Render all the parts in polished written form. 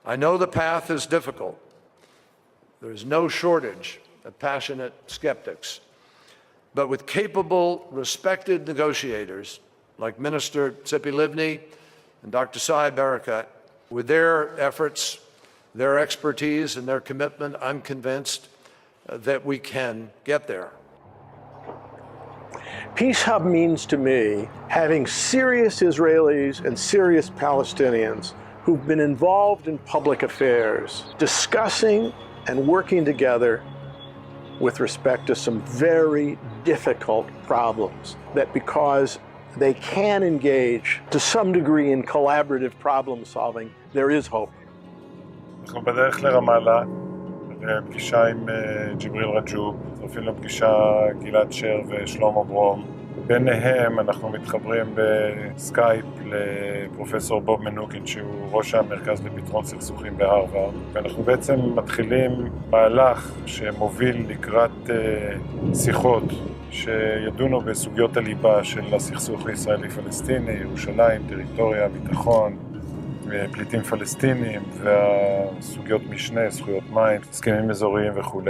I know the path is difficult. There is no shortage of passionate skeptics. But with capable, respected negotiators like Minister Tzipi Livni and Dr. Sai Barakat, with their efforts, their expertise, and their commitment, I'm convinced that we can get there. Peacehub means to me having serious Israelis and serious Palestinians who've been involved in public affairs, discussing and working together with respect to some very difficult problems, that because they can engage to some degree in collaborative problem solving, there is hope. אנחנו בדרך לרמאללה, בפגישה עם ג'יבריל רג'וב, צורפים לפגישה גלעד שר ושלמה ברום. ביניהם אנחנו מתחברים בסקייפ לפרופסור בוב מנוקין, שהוא ראש המרכז לפתרון סכסוכים בהרווארד. ואנחנו בעצם מתחילים מהלך שמוביל לקראת שיחות שידונו בסוגיות הליבה של הסכסוך הישראלי-פלסטיני, ירושלים, טריטוריה, ביטחון, פליטים פלסטינים והסוגיות משנה, זכויות מים, הסכמים אזוריים וכו',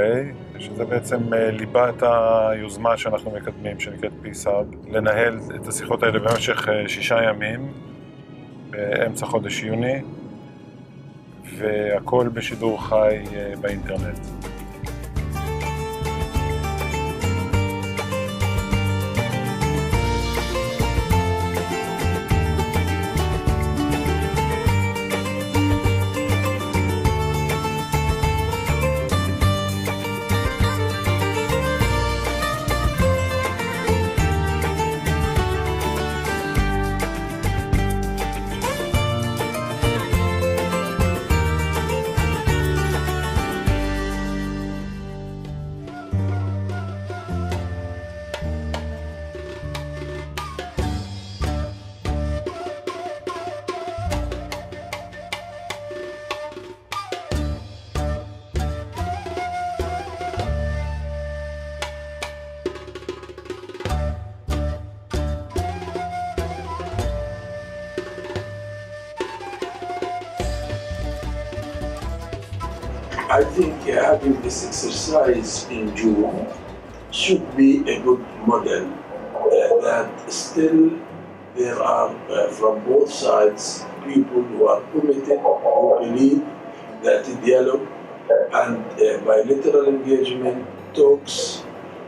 שזה בעצם ליבת היוזמה שאנחנו מקדמים, שנקראת Peacehub, לנהל את השיחות האלה במשך 6 ימים, באמצע חודש יוני, והכל בשידור חי באינטרנט. I think having this exercise in June should be a good model that still there are from both sides people who are committed, who believe that dialogue and bilateral engagement talks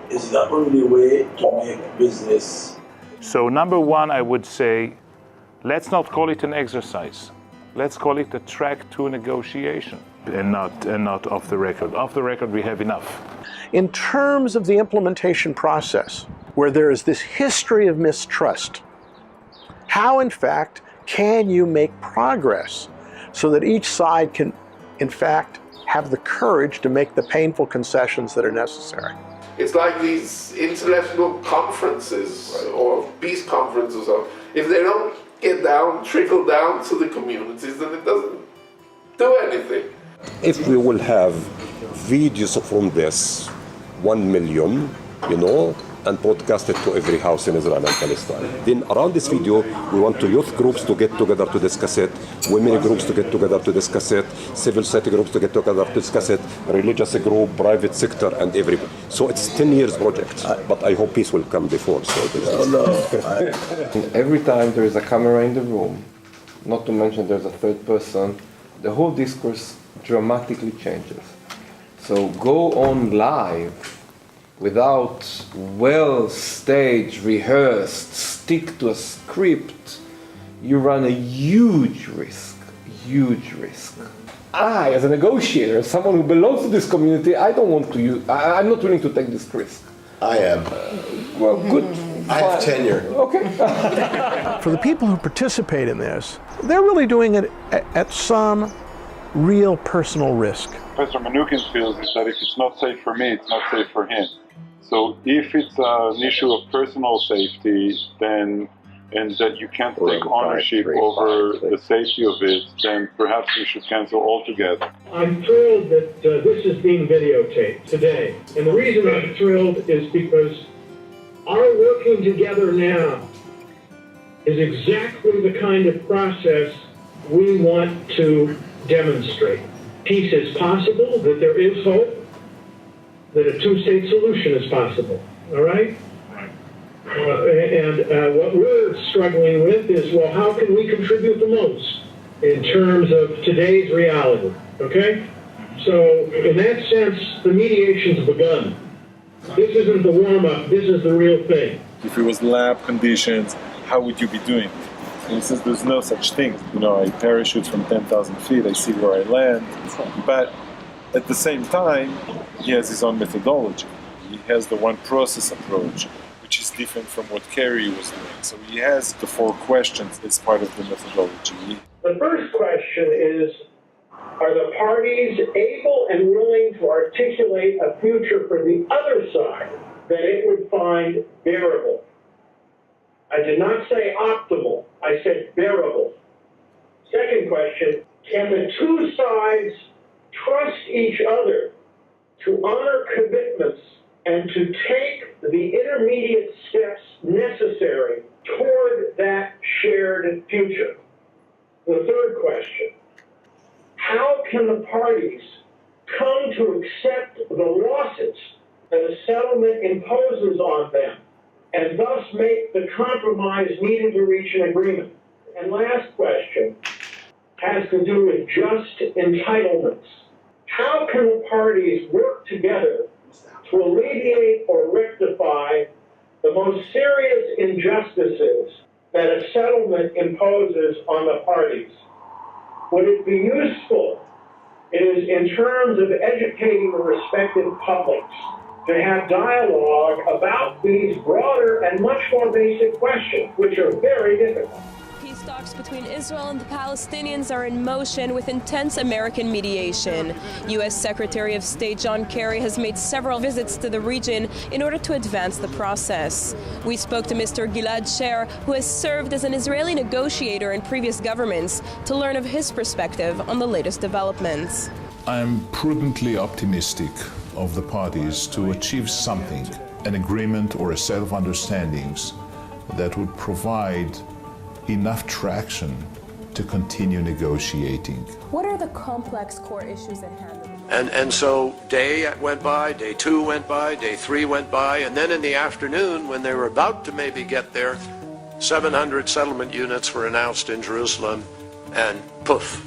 is the only way to make business. So number one, I would say, let's not call it an exercise. Let's call it a track to negotiation and not off the record. Off the record, we have enough. In terms of the implementation process, where there is this history of mistrust, how, in fact, can you make progress so that each side can, in fact, have the courage to make the painful concessions that are necessary? It's like these international conferences or peace conferences. If they don't get down, trickle down to the communities, then it doesn't do anything. If we will have videos from this, 1 million, and broadcast it to every house in Israel and Palestine. Then around this video, we want youth groups to get together to discuss it, women groups to get together to discuss it, civil society groups to get together to discuss it, religious group, private sector, and everybody. So it's 10 years project, but I hope peace will come before. Every time there is a camera in the room, not to mention there's a third person, the whole discourse dramatically changes. So go on live without well-staged, rehearsed, stick to a script, you run a huge risk. I, as a negotiator, as someone who belongs to this community, I'm not willing to take this risk. I am. Well, good. I have tenure. Okay. For the people who participate in this, they're really doing it at some real personal risk. Professor Mnuchin feels is that if it's not safe for me, it's not safe for him. So if it's an issue of personal safety, then and that you can't take ownership over the safety of it, then perhaps we should cancel altogether. I'm thrilled that this is being videotaped today. And the reason I'm thrilled is because our working together now is exactly the kind of process we want to demonstrate peace is possible, that there is hope, that a two-state solution is possible. All right? What we're struggling with is, well, how can we contribute the most in terms of today's reality? Okay? So, in that sense, the mediation's begun. This isn't the warm-up, this is the real thing. If it was lab conditions, how would you be doing it? And since there's no such thing, I parachute from 10,000 feet, I see where I land, but at the same time, he has his own methodology. He has the one process approach, which is different from what Kerry was doing. So he has the 4 questions as part of the methodology. The first question is, are the parties able and willing to articulate a future for the other side that it would find bearable? I did not say optimal, I said bearable. Second question, can the two sides trust each other to honor commitments and to take the intermediate steps necessary toward that shared future? The third question, how can the parties come to accept the losses that a settlement imposes on them and thus make the compromise needed to reach an agreement? And last question has to do with just entitlements. How can the parties work together to alleviate or rectify the most serious injustices that a settlement imposes on the parties? Would it be useful is in terms of educating the respective publics to have dialogue about these broader and much more basic questions, which are very difficult. Peace talks between Israel and the Palestinians are in motion with intense American mediation. U.S. Secretary of State John Kerry has made several visits to the region in order to advance the process. We spoke to Mr. Gilad Sher, who has served as an Israeli negotiator in previous governments, to learn of his perspective on the latest developments. I'm prudently optimistic of the parties to achieve something, an agreement or a set of understandings that would provide enough traction to continue negotiating. What are the complex core issues at hand? And so day went by, day 2 went by, day 3 went by, and then in the afternoon, when they were about to maybe get there, 700 settlement units were announced in Jerusalem, and poof,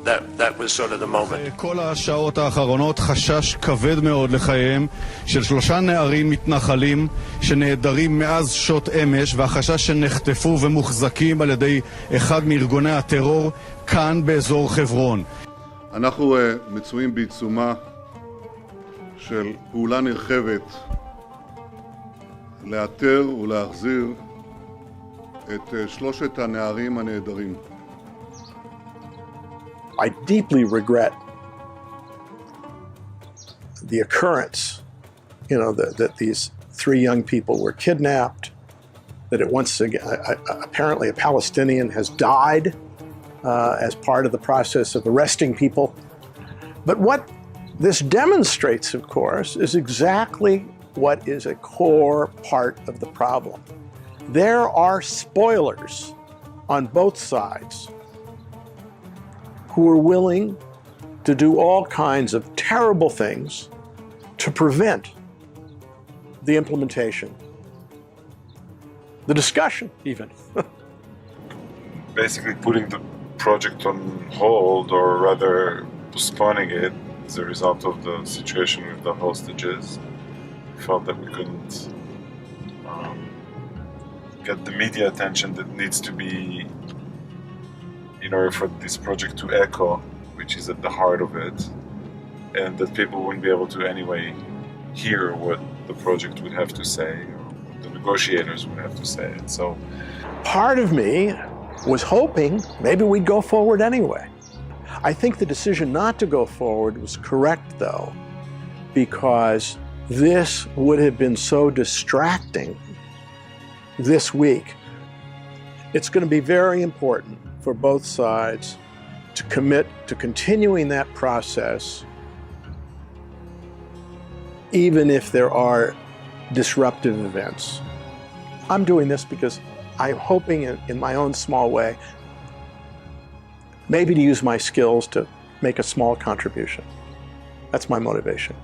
that was sort of the moment. כל השעות האחרונות חשש כבד מאוד לחייהם של 3 נערים מתנחלים שנעדרים מאז שעות אמש, והחשש שנחטפו ומוחזקים על ידי אחד מארגוני הטרור כאן באזור חברון. אנחנו מצויים בעיצומה של פעולה נרחבת לאתר ולהחזיר את 3 הנערים הנעדרים. I deeply regret the occurrence, that these 3 young people were kidnapped, that it once again, apparently a Palestinian has died as part of the process of arresting people. But what this demonstrates, of course, is exactly what is a core part of the problem. There are spoilers on both sides who are willing to do all kinds of terrible things to prevent the implementation, the discussion even. Basically putting the project on hold, or rather postponing it as a result of the situation with the hostages. We felt that we couldn't get the media attention that needs to be in order for this project to echo, which is at the heart of it, and that people wouldn't be able to anyway hear what the project would have to say, or what the negotiators would have to say. And so part of me was hoping maybe we'd go forward anyway. I think the decision not to go forward was correct, though, because this would have been so distracting this week. It's going to be very important for both sides to commit to continuing that process, even if there are disruptive events. I'm doing this because I'm hoping in my own small way maybe to use my skills to make a small contribution. That's my motivation.